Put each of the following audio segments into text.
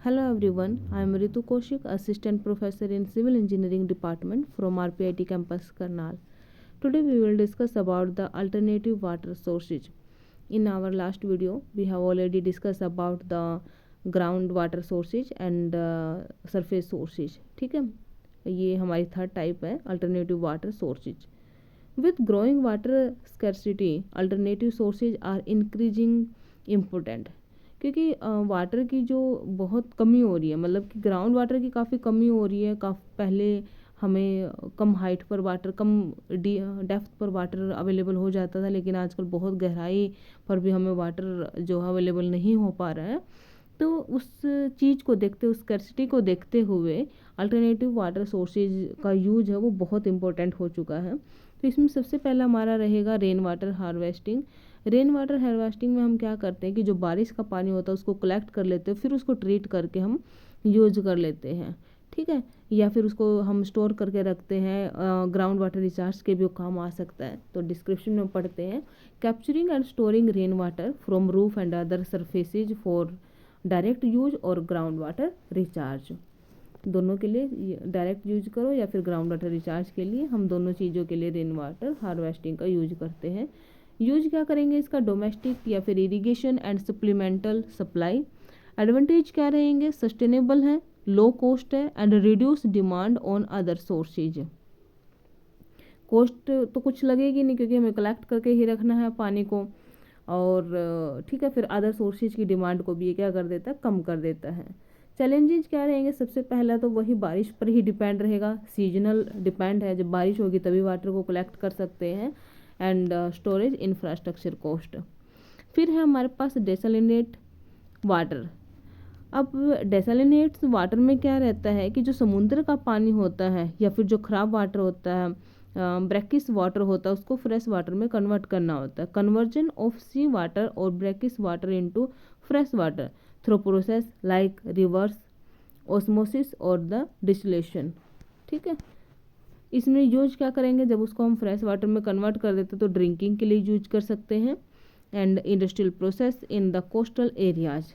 Hello everyone, I am Ritu Kaushik, Assistant Professor in Civil Engineering Department from RPIT Campus Karnal. Today we will discuss about the alternative water sources. In our last video, we have already discussed about the groundwater sources and surface sources. ठीक है, ये हमारी third type है alternative water sources. With growing water scarcity, alternative sources are increasing important. क्योंकि water की जो बहुत कमी हो रही है, मतलब कि ग्राउंड वाटर की काफ़ी कमी हो रही है. पहले हमें कम हाइट पर वाटर, कम डेप्थ पर वाटर अवेलेबल हो जाता था, लेकिन आजकल बहुत गहराई पर भी हमें वाटर जो है अवेलेबल नहीं हो पा रहा है. तो उस चीज़ को देखते, उस स्कैर्सिटी को देखते हुए अल्टरनेटिव वाटर सोर्सेज का यूज है वो बहुत इम्पोर्टेंट हो चुका है. तो इसमें सबसे पहला हमारा रहेगा rain water harvesting. Rain water harvesting में हम क्या करते हैं कि जो बारिश का पानी होता है उसको कलेक्ट कर लेते हैं, फिर उसको ट्रीट करके हम यूज कर लेते हैं. ठीक है, या फिर उसको हम स्टोर करके रखते हैं. ग्राउंड वाटर रिचार्ज के भी काम आ सकता है. तो डिस्क्रिप्शन में पढ़ते हैं. Capturing and storing rain water from roof and other surfaces for direct use और ग्राउंड वाटर रिचार्ज. दोनों के लिए डायरेक्ट यूज करो या फिर ग्राउंड वाटर रिचार्ज के लिए, हम दोनों चीज़ों के लिए रेन वाटर हार्वेस्टिंग का यूज करते हैं. यूज क्या करेंगे इसका, डोमेस्टिक या फिर irrigation and supplemental supply. Advantage क्या रहेंगे, सस्टेनेबल है, लो कॉस्ट है and reduce demand on other sources. Cost तो कुछ लगेगी नहीं क्योंकि हमें कलेक्ट करके ही रखना है पानी को. और ठीक है, फिर अदर सोर्सेज की डिमांड को भी ये क्या कर देता है, कम कर देता है. चैलेंजेस क्या रहेंगे, सबसे पहला तो वही बारिश पर ही डिपेंड रहेगा. सीजनल डिपेंड है, जब बारिश होगी तभी वाटर को कलेक्ट कर सकते हैं. And storage infrastructure cost. फिर है हमारे पास डेसलिनेट वाटर. अब डेसलिनेट्स वाटर में क्या रहता है कि जो समुद्र का पानी होता है या फिर जो खराब वाटर होता है, ब्रैकिश वाटर होता है, उसको फ्रेश वाटर में कन्वर्ट करना होता है. कन्वर्जन ऑफ सी वाटर और brackish water into fresh water through process like reverse osmosis और द डिस्टिलेशन. ठीक है, इसमें यूज क्या करेंगे, जब उसको हम फ्रेश वाटर में कन्वर्ट कर देते तो ड्रिंकिंग के लिए यूज कर सकते हैं. And industrial process in the coastal areas.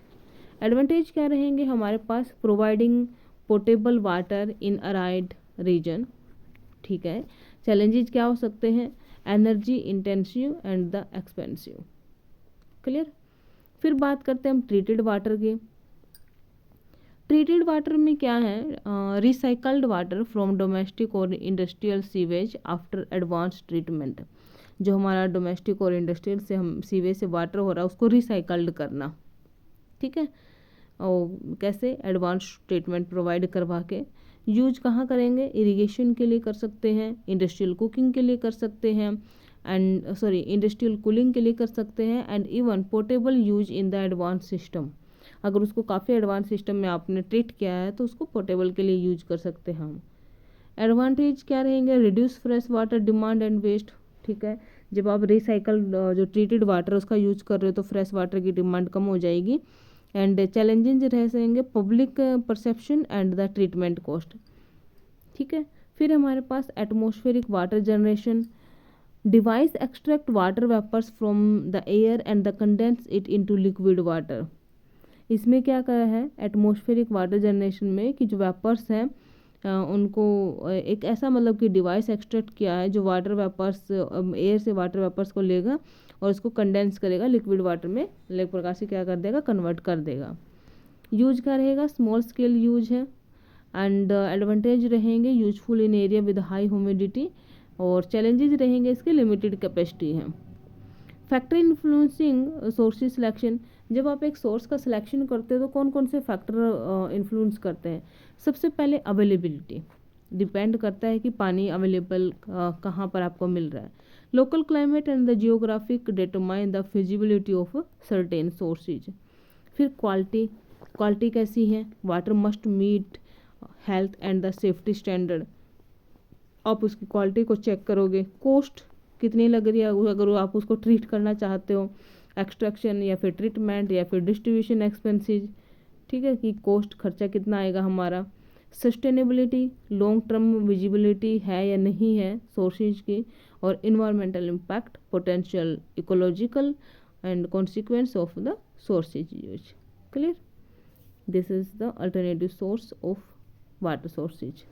Advantage क्या रहेंगे हमारे पास, providing portable water in arid region. ठीक है, चैलेंजेस क्या हो सकते हैं, energy intensive and the expensive. Clear. फिर बात करते हैं हम ट्रीटेड वाटर की. ट्रीटेड वाटर में क्या है, रिसाइकल्ड वाटर फ्रॉम डोमेस्टिक और industrial sewage after advance treatment. जो हमारा डोमेस्टिक और इंडस्ट्रियल से हम सीवेज से वाटर हो रहा है उसको रिसाइकल्ड करना. ठीक है, और कैसे, एडवांस ट्रीटमेंट प्रोवाइड करवा के. यूज कहाँ करेंगे, इरिगेशन के लिए कर सकते हैं, इंडस्ट्रियल कुकिंग के लिए कर सकते हैं, एंड इंडस्ट्रियल कूलिंग के लिए कर सकते हैं. And even portable use in the advance system. अगर उसको काफ़ी एडवांस सिस्टम में आपने ट्रीट किया है तो उसको पोर्टेबल के लिए यूज कर सकते हैं हम. एडवांटेज क्या रहेंगे, reduce fresh water demand and waste. ठीक है, जब आप रिसाइकल जो ट्रीटेड वाटर उसका यूज कर रहे हो तो फ्रेश वाटर की डिमांड कम हो जाएगी. एंड चैलेंजेस रह जाएंगे public perception and the treatment cost. ठीक है, फिर हमारे पास atmospheric water generation. Device extract water vapours from the air and the condense it into liquid water. इसमें क्या कहा है, एटमॉस्फेरिक वाटर जनरेशन में कि जो वेपर्स हैं उनको एक ऐसा मतलब कि डिवाइस एक्सट्रैक्ट किया है जो वाटर वेपर्स, एयर से वाटर वेपर्स को लेगा और उसको कंडेंस करेगा लिक्विड वाटर में, एक प्रकार से क्या कर देगा, कन्वर्ट कर देगा. यूज क्या रहेगा, स्मॉल स्केल यूज है. एंड एडवांटेज रहेंगे useful in area with high humidity. और चैलेंजेस रहेंगे इसके लिमिटेड कैपेसिटी है. Factor influencing sources selection. जब आप एक सोर्स का सिलेक्शन करते हो तो कौन कौन से फैक्टर इन्फ्लुएंस करते हैं. सबसे पहले अवेलेबिलिटी, डिपेंड करता है कि पानी अवेलेबल कहाँ पर आपको मिल रहा है. Local climate and the geographic determine the feasibility of certain sources. फिर क्वालिटी, क्वालिटी कैसी है, water must meet health and the safety standard. आप उसकी क्वालिटी को चेक करोगे. कॉस्ट कितनी लग रही है अगर आप उसको ट्रीट करना चाहते हो, एक्सट्रैक्शन या फिर ट्रीटमेंट या फिर डिस्ट्रीब्यूशन एक्सपेंसेस. ठीक है, कि कॉस्ट खर्चा कितना आएगा हमारा. सस्टेनेबिलिटी, लॉन्ग टर्म विजिबिलिटी है या नहीं है सोर्सेज की. और environmental impact, potential ecological and consequence of the sources use. Clear. This is the alternative source of water sources.